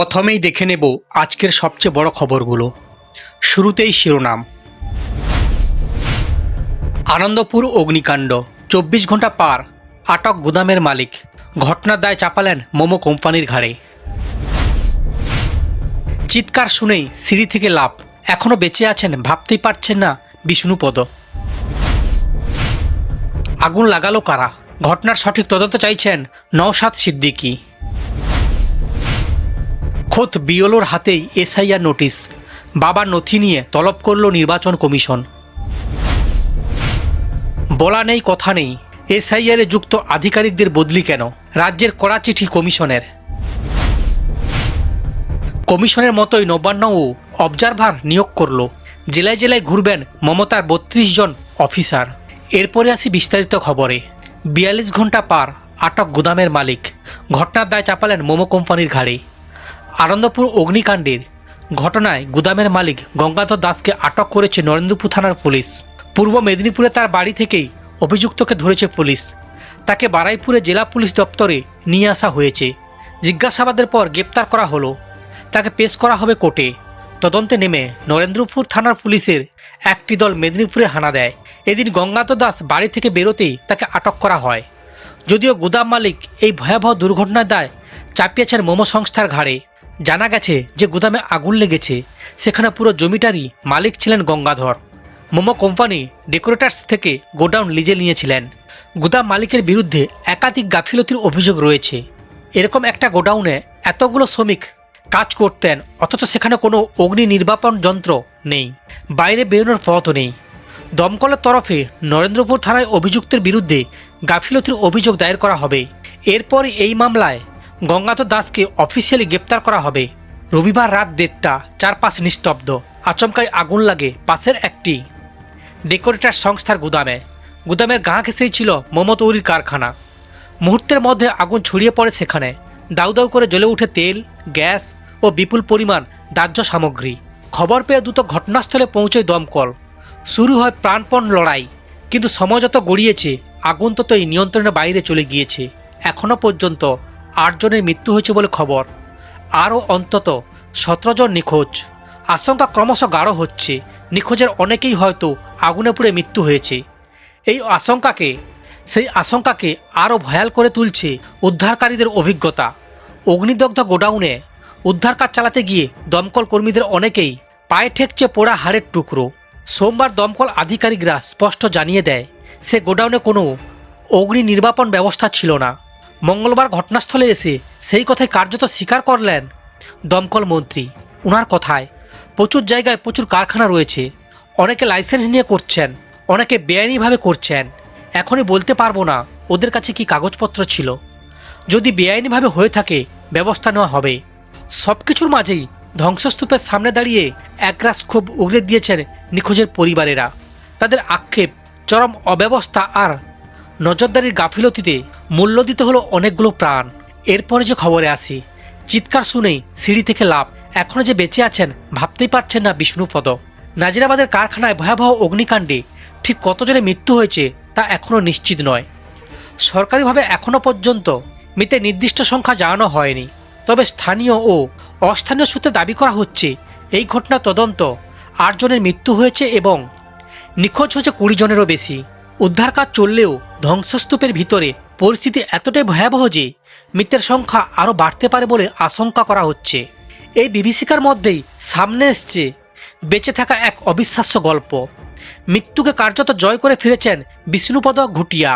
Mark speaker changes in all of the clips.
Speaker 1: প্রথমেই দেখে নেব আজকের সবচেয়ে বড় খবরগুলো। শুরুতেই শিরোনাম। আনন্দপুর অগ্নিকাণ্ড, 24 ঘন্টা পার, আটক গুদামের মালিক, ঘটনার দায় চাপালেন মোমো কোম্পানির ঘাড়ে। চিৎকার শুনেই সিঁড়ি থেকে লাফ, এখনও বেঁচে আছেন ভাবতেই পারছেন না বিষ্ণুপদ। আগুন লাগালো কারা, ঘটনার সঠিক তদন্ত চাইছেন নওশাদ সিদ্দিকী। খোদ বিএলওর হাতেই এসআইআর নোটিশ, বাবার নথি নিয়ে তলব করল নির্বাচন কমিশন। বলা নেই কথা নেই, এসআইআরে যুক্ত আধিকারিকদের বদলি কেন, রাজ্যের কড়া চিঠি কমিশনের। কমিশনের মতোই নবান্নও অবজারভার নিয়োগ করল, জেলায় জেলায় ঘুরবেন মমতার 32 জন অফিসার। এরপরে আসি বিস্তারিত খবরে। 42 ঘন্টা পার, আটক গুদামের মালিক, ঘটনার দায় চাপালেন মোমো কোম্পানির ঘাড়ে। আনন্দপুর অগ্নিকাণ্ডের ঘটনায় গুদামের মালিক গঙ্গাধর দাসকে আটক করেছে নরেন্দ্রপুর থানার পুলিশ। পূর্ব মেদিনীপুরে তার বাড়ি থেকেই অভিযুক্তকে ধরেছে পুলিশ। তাকে বারুইপুরে জেলা পুলিশ দপ্তরে নিয়ে আসা হয়েছে। জিজ্ঞাসাবাদের পর গ্রেপ্তার করা হলো। তাকে পেশ করা হবে কোর্টে। তদন্তে নেমে নরেন্দ্রপুর থানার পুলিশের একটি দল মেদিনীপুরে হানা দেয়। এদিন গঙ্গাধর দাস বাড়ি থেকে বেরোতেই তাকে আটক করা হয়। যদিও গুদাম মালিক এই ভয়াবহ দুর্ঘটনার দায় চাপিয়েছেন মোমো সংস্থার ঘাড়ে। জানা গেছে যে গুদামে আগুন লেগেছে সেখানে পুরো জমিটারই মালিক ছিলেন গঙ্গাধর। মোমো কোম্পানি ডেকোরেটার্স থেকে গোডাউন লিজে নিয়েছিলেন। গুদাম মালিকের বিরুদ্ধে একাধিক গাফিলতির অভিযোগ রয়েছে। এরকম একটা গোডাউনে এতগুলো শ্রমিক কাজ করতেন, অথচ সেখানে কোনো অগ্নি নির্বাপন যন্ত্র নেই, বাইরে বেরোনোর পথও নেই। দমকলের তরফে নরেন্দ্রপুর থানায় অভিযুক্তের বিরুদ্ধে গাফিলতির অভিযোগ দায়ের করা হবে। এরপর এই মামলায় গঙ্গাধর দাসকে অফিসিয়ালি গ্রেপ্তার করা হবে। রবিবার রাত 1:30, চারপাশ নিস্তব্ধ। আচমকাই আগুন লাগে পাশের একটি ডেকোরেটার সংস্থার গুদামে। গুদামের গা ঘেঁষেই ছিল মোমো তৈরির কারখানা। মুহূর্তের মধ্যে আগুন ছড়িয়ে পড়ে সেখানে। দাউ দাউ করে জ্বলে ওঠে তেল, গ্যাস ও বিপুল পরিমাণ দাহ্য সামগ্রী। খবর পেয়ে দ্রুত ঘটনাস্থলে পৌঁছয় দমকল। শুরু হয় প্রাণপণ লড়াই, কিন্তু সময় যত গড়িয়েছে আগুন ততই নিয়ন্ত্রণের বাইরে চলে গিয়েছে। এখনও পর্যন্ত 8 জনের মৃত্যু হয়েছে বলে খবর। আরও অন্তত 17 জন নিখোঁজ। আশঙ্কা ক্রমশ গাঢ় হচ্ছে, নিখোঁজের অনেকেই হয়তো আগুনে পুড়ে মৃত্যু হয়েছে। সেই আশঙ্কাকে আরও ভয়াল করে তুলছে উদ্ধারকারীদের অভিজ্ঞতা। অগ্নিদগ্ধ গোডাউনে উদ্ধার কাজ চালাতে গিয়ে দমকল কর্মীদের অনেকেই পায়ে ঠেকছে পোড়া হাড়ের টুকরো। সোমবার দমকল আধিকারিকরা স্পষ্ট জানিয়ে দেয় সে গোডাউনে কোনো অগ্নি নির্বাপন ব্যবস্থা ছিল না। মঙ্গলবার ঘটনাস্থলে এসে সেই কথাই কার্যত স্বীকার করলেন দমকল মন্ত্রী। ওনার কথায় প্রচুর জায়গায় প্রচুর কারখানা রয়েছে, অনেকে লাইসেন্স নিয়ে করছেন, অনেকে বেআইনিভাবে করছেন। এখনই বলতে পারবো না ওদের কাছে কি কাগজপত্র ছিল। যদি বেআইনিভাবে হয়ে থাকে ব্যবস্থা নেওয়া হবে। সব কিছুর মাঝেই ধ্বংসস্তূপের সামনে দাঁড়িয়ে একরাশ ক্ষোভ উগড়ে দিয়েছেন নিখোঁজের পরিবারেরা। তাদের আক্ষেপ, চরম অব্যবস্থা আর নজরদারির গাফিলতিতে মূল্য দিতে হলো অনেকগুলো প্রাণ। এরপরে যে খবরে আসি, চিৎকার শুনেই সিঁড়ি থেকে লাফ, এখনও যে বেঁচে আছেন ভাবতেই পারছেন না বিষ্ণুপদ। নাজিরাবাদের কারখানায় ভয়াবহ অগ্নিকাণ্ডে ঠিক কতজনের মৃত্যু হয়েছে তা এখনও নিশ্চিত নয়। সরকারিভাবে এখনও পর্যন্ত মৃতের নির্দিষ্ট সংখ্যা জানানো হয়নি। তবে স্থানীয় ও অস্থানীয় সূত্রে দাবি করা হচ্ছে এই ঘটনার তদন্ত 8 জনের মৃত্যু হয়েছে এবং নিখোঁজ হয়েছে 20 জনেরও বেশি। উদ্ধার কাজ চললেও ধ্বংসস্তূপের ভিতরে পরিস্থিতি এতটাই ভয়াবহ যে মৃতের সংখ্যা আরও বাড়তে পারে বলে আশঙ্কা করা হচ্ছে। এই বিভীষিকার মধ্যেই সামনে এসছে বেঁচে থাকা এক অবিশ্বাস্য গল্প। মৃত্যুকে কার্যত জয় করে ফিরেছেন বিষ্ণুপদ ঘুটিয়া।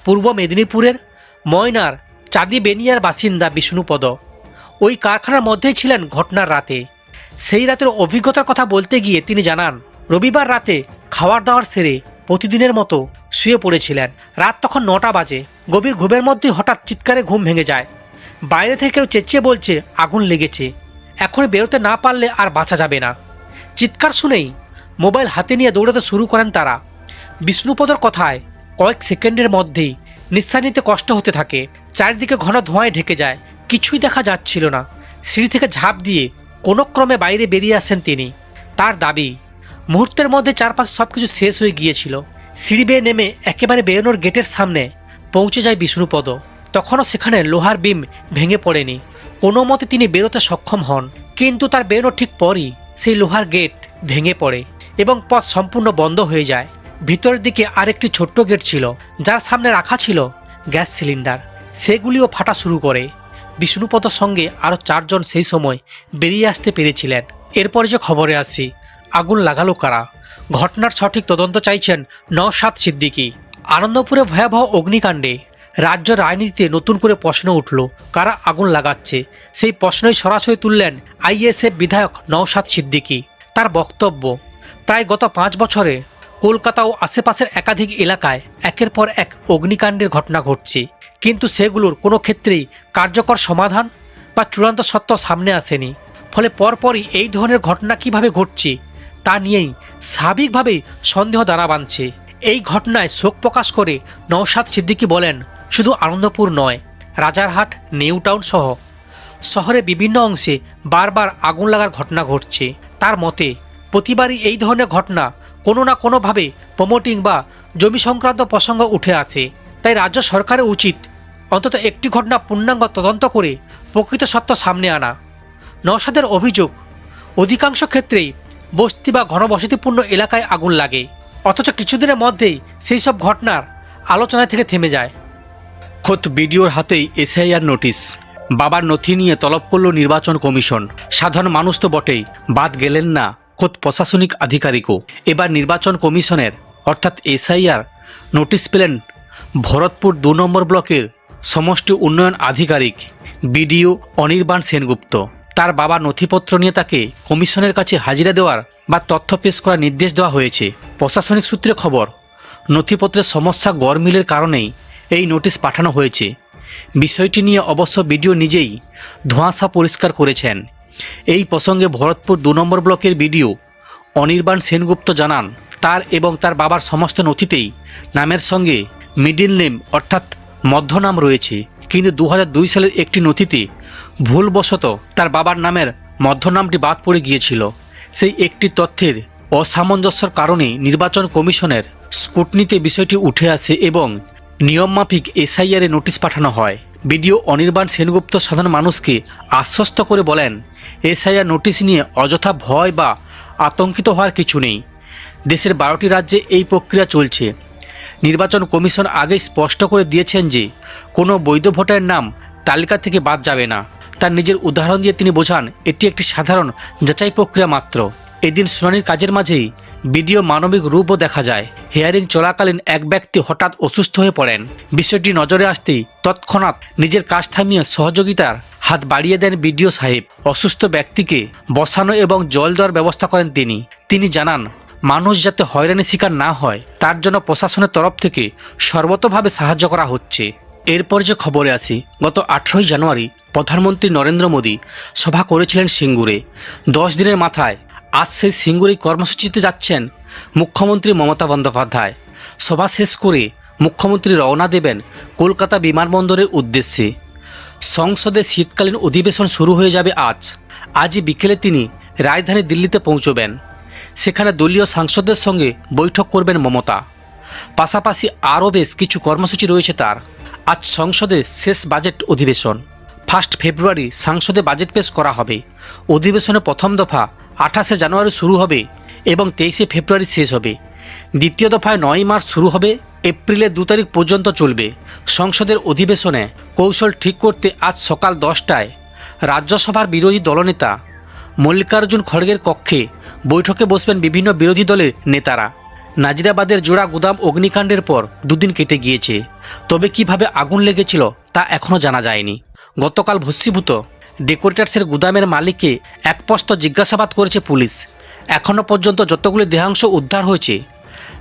Speaker 1: পূর্ব মেদিনীপুরের ময়নার চাঁদি বেনিয়ার বাসিন্দা বিষ্ণুপদ ওই কারখানার মধ্যেই ছিলেন ঘটনার রাতে। সেই রাতের অভিজ্ঞতার কথা বলতে গিয়ে তিনি জানান, রবিবার রাতে খাওয়ার দাওয়ার সেরে প্রতিদিনের মতো শুয়ে পড়েছিলেন। রাত তখন 9টা বাজে। গভীর ঘুমের মধ্যে হঠাৎ চিৎকারে ঘুম ভেঙে যায়। বাইরে থেকে কেউ চেঁচিয়ে বলছে আগুন লেগেছে, এখন বেরোতে না পারলে আর বাঁচা যাবে না। চিৎকার শুনেই মোবাইল হাতে নিয়ে দৌড়াতে শুরু করেন তারা। বিষ্ণুপদর কথায় কয়েক সেকেন্ডের মধ্যেই নিঃশ্বাস নিতে কষ্ট হতে থাকে। চারিদিকে ঘন ধোঁয়ায় ঢেকে যায়, কিছুই দেখা যাচ্ছিল না। সিঁড়ি থেকে ঝাঁপ দিয়ে কোনো ক্রমে বাইরে বেরিয়ে আসেন তিনি। তার দাবি, মুহূর্তের মধ্যে চারপাশে সব কিছু শেষ হয়ে গিয়েছিল। সিঁড়ি বেয়ে নেমে একেবারে বেরোনোর গেটের সামনে পৌঁছে যায় বিষ্ণুপদ। তখনও সেখানে লোহার বিম ভেঙে পড়েনি। কোনো মতে তিনি বেরোতে সক্ষম হন, কিন্তু তার বেরোনোর ঠিক পরই সেই লোহার গেট ভেঙে পড়ে এবং পথ সম্পূর্ণ বন্ধ হয়ে যায়। ভিতরের দিকে আরেকটি ছোট্ট গেট ছিল, যার সামনে রাখা ছিল গ্যাস সিলিন্ডার। সেগুলিও ফাটা শুরু করে। বিষ্ণুপদর সঙ্গে আরও 4 জন সেই সময় বেরিয়ে আসতে পেরেছিলেন। এরপরে যে খবরে আসি, আগুন লাগালো কারা? ঘটনার সঠিক তদন্ত চাইছেন নওশাদ সিদ্দিকী। আনন্দপুরে ভয়াবহ অগ্নিকাণ্ডে রাজ্য রাজনীতিতে নতুন করে প্রশ্ন উঠল, কারা আগুন লাগাচ্ছে? সেই প্রশ্নই সরাসরি তুললেন আইএসএফ বিধায়ক নওশাদ সিদ্দিকী। তার বক্তব্য, প্রায় গত 5 বছরে কলকাতা ও আশেপাশের একাধিক এলাকায় একের পর এক অগ্নিকাণ্ডের ঘটনা ঘটছে, কিন্তু সেগুলোর কোনো ক্ষেত্রেই কার্যকর সমাধান বা চূড়ান্ত সত্য সামনে আসেনি। ফলে পরপরই এই ধরনের ঘটনা কিভাবে ঘটছে তা নিয়েই স্বাভাবিকভাবেই সন্দেহ দাঁড়া বাঁধছে। এই ঘটনায় শোক প্রকাশ করে নওশাদ সিদ্দিকী বলেন, শুধু আনন্দপুর নয়, রাজারহাট, নিউ টাউন সহ শহরের বিভিন্ন অংশে বারবার আগুন লাগার ঘটনা ঘটছে। তার মতে প্রতিবারই এই ধরনের ঘটনা কোনো না কোনোভাবে প্রমোটিং বা জমি সংক্রান্ত প্রসঙ্গ উঠে আসে। তাই রাজ্য সরকারের উচিত অন্তত একটি ঘটনা পূর্ণাঙ্গ তদন্ত করে প্রকৃত সত্য সামনে আনা। নওশাদের অভিযোগ, অধিকাংশ ক্ষেত্রেই বস্তি বা ঘনবসতিপূর্ণ এলাকায় আগুন লাগে, অথচ কিছুদিনের মধ্যেই সেই সব ঘটনার আলোচনা থেকে থেমে যায়।
Speaker 2: খোদ বিডিওর হাতেই এসআইআর নোটিশ। বাবার নথি নিয়ে তলব করল নির্বাচন কমিশন। সাধারণ মানুষ তো বটেই, বাদ গেলেন না খোদ প্রশাসনিক আধিকারিকও। এবার নির্বাচন কমিশনের অর্থাৎ এসআইআর নোটিশ পেলেন ভরতপুর 2 নম্বর ব্লকের সমষ্টি উন্নয়ন আধিকারিক বিডিও অনির্বাণ সেনগুপ্ত। তার বাবার নথিপত্র নিয়ে তাকে কমিশনের কাছে হাজিরা দেওয়ার বা তথ্য পেশ করার নির্দেশ দেওয়া হয়েছে। প্রশাসনিক সূত্রে খবর, নথিপত্রের সমস্যা গড়মিলের কারণেই এই নোটিশ পাঠানো হয়েছে। বিষয়টি নিয়ে অবশ্য বিডিও নিজেই ধোঁয়াশা পরিষ্কার করেছেন। এই প্রসঙ্গে ভরতপুর 2 নম্বর ব্লকের বিডিও অনির্বাণ সেনগুপ্ত জানান, তার এবং তার বাবার সমস্ত নথিতেই নামের সঙ্গে মিডিল নেম অর্থাৎ মধ্যনাম রয়েছে, কিন্তু 2002 সালের একটি নথিতে ভুলবশত তার বাবার নামের মধ্যনামটি বাদ পড়ে গিয়েছিল। সেই একটি তথ্যের অসামঞ্জস্যর কারণে নির্বাচন কমিশনের স্কুটনিতে বিষয়টি উঠে আসে এবং নিয়মমাফিক এসআইআর নোটিশ পাঠানো হয়। বিডিও অনির্বাণ সেনগুপ্ত সাধারণ মানুষকে আশ্বস্ত করে বলেন, এসআইআর নোটিশ নিয়ে অযথা ভয় বা আতঙ্কিত হওয়ার কিছু নেই। দেশের 12টি রাজ্যে এই প্রক্রিয়া চলছে। নির্বাচন কমিশন আগেই স্পষ্ট করে দিয়েছেন যে কোনো বৈধ ভোটারের নাম তালিকা থেকে বাদ যাবে না। তার নিজের উদাহরণ দিয়ে তিনি বোঝান, এটি একটি সাধারণ যাচাই প্রক্রিয়া মাত্র। এদিন শুনানির কাজের মাঝেই বিডিও মানবিক রূপও দেখা যায়। হিয়ারিং চলাকালীন এক ব্যক্তি হঠাৎ অসুস্থ হয়ে পড়েন। বিষয়টি নজরে আসতেই তৎক্ষণাৎ নিজের কাজ থামিয়ে সহযোগিতার হাত বাড়িয়ে দেন বিডিও সাহেব। অসুস্থ ব্যক্তিকে বসানো এবং জল দেওয়ার ব্যবস্থা করেন তিনি জানান, মানুষ যাতে হয়রানির শিকার না হয় তার জন্য প্রশাসনের তরফ থেকে সর্বতোভাবে সাহায্য করা হচ্ছে। এরপর যে খবরে আসি, গত 18ই জানুয়ারি প্রধানমন্ত্রী নরেন্দ্র মোদী সভা করেছিলেন সিঙ্গুরে। 10 দিনের মাথায় আজ সেই সিঙ্গুরে কর্মসূচিতে যাচ্ছেন মুখ্যমন্ত্রী মমতা বন্দ্যোপাধ্যায়। সভা শেষ করে মুখ্যমন্ত্রী রওনা দেবেন কলকাতা বিমানবন্দরের উদ্দেশ্যে। সংসদের শীতকালীন অধিবেশন শুরু হয়ে যাবে আজই বিকেলে তিনি রাজধানী দিল্লিতে পৌঁছবেন। সেখানে দলীয় সাংসদদের সঙ্গে বৈঠক করবেন মমতা। পাশাপাশি আরও বেশ কিছু কর্মসূচি রয়েছে তার। আজ সংসদের শেষ বাজেট অধিবেশন। 1 ফেব্রুয়ারি সংসদে বাজেট পেশ করা হবে। অধিবেশনের প্রথম দফা 28 জানুয়ারি শুরু হবে এবং 23 ফেব্রুয়ারি শেষ হবে। দ্বিতীয় দফায় 9 মার্চ শুরু হবে, এপ্রিলের 2 তারিখ পর্যন্ত চলবে। সংসদের অধিবেশনে কৌশল ঠিক করতে আজ সকাল 10টায় রাজ্যসভার বিরোধী দলনেতা মল্লিকার্জুন খড়গের কক্ষে বৈঠকে বসবেন বিভিন্ন বিরোধী দলের নেতারা। নাজিরাবাদের জোড়া গুদাম অগ্নিকাণ্ডের পর 2 দিন কেটে গিয়েছে, তবে কিভাবে আগুন লেগেছিল তা এখনও জানা যায়নি। গতকাল ভস্মীভূত ডেকোরেটার্সের গুদামের মালিককে এক প্রশ্ন জিজ্ঞাসাবাদ করেছে পুলিশ। এখনও পর্যন্ত যতগুলি দেহাংশ উদ্ধার হয়েছে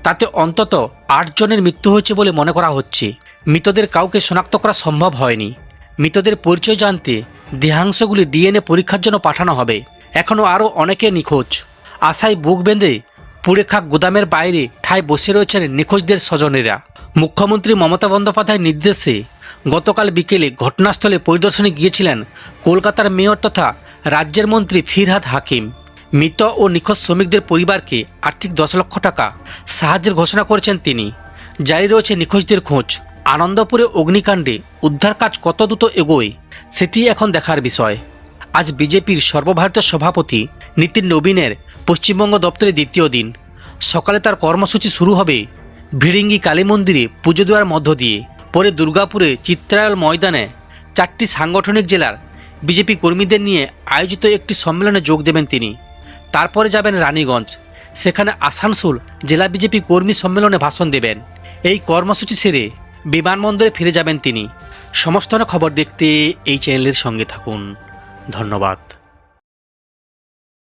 Speaker 2: তাতে অন্তত 8 জনের মৃত্যু হয়েছে বলে মনে করা হচ্ছে। মৃতদের কাউকে শনাক্ত করা সম্ভব হয়নি। মৃতদের পরিচয় জানতে দেহাংশগুলি ডিএনএ পরীক্ষার জন্য পাঠানো হবে। এখনও আরও অনেকে নিখোঁজ। আশায় বুক বেঁধে পুড়ে খাক গুদামের বাইরে ঠায় বসে রয়েছেন নিখোঁজদের স্বজনেরা। মুখ্যমন্ত্রী মমতা বন্দ্যোপাধ্যায়ের নির্দেশে গতকাল বিকেলে ঘটনাস্থলে পরিদর্শনে গিয়েছিলেন কলকাতার মেয়র তথা রাজ্যের মন্ত্রী ফিরহাদ হাকিম। মৃত ও নিখোঁজ শ্রমিকদের পরিবারকে আর্থিক 10 লক্ষ টাকা সাহায্যের ঘোষণা করেছেন তিনি। জারি রয়েছে নিখোঁজদের খোঁজ। আনন্দপুরে অগ্নিকাণ্ডে উদ্ধার কাজ কত দ্রুত এগোয় সেটি এখন দেখার বিষয়। আজ বিজেপির সর্বভারতীয় সভাপতি নীতিন নবীনের পশ্চিমবঙ্গ দপ্তরে দ্বিতীয় দিন। সকালে তার কর্মসূচি শুরু হবে ভিড়িঙ্গি কালী মন্দিরে পুজো দেওয়ার মধ্য দিয়ে। পরে দুর্গাপুরে চিত্রায়ল ময়দানে 4টি সাংগঠনিক জেলার বিজেপি কর্মীদের নিয়ে আয়োজিত একটি সম্মেলনে যোগ দেবেন তিনি। তারপরে যাবেন রানীগঞ্জ, সেখানে আসানসোল জেলা বিজেপি কর্মী সম্মেলনে ভাষণ দেবেন। এই কর্মসূচি সেরে বিমানবন্দরে ফিরে যাবেন তিনি। সমস্ত খবর দেখতে এই চ্যানেলের সঙ্গে থাকুন। ধন্যবাদ।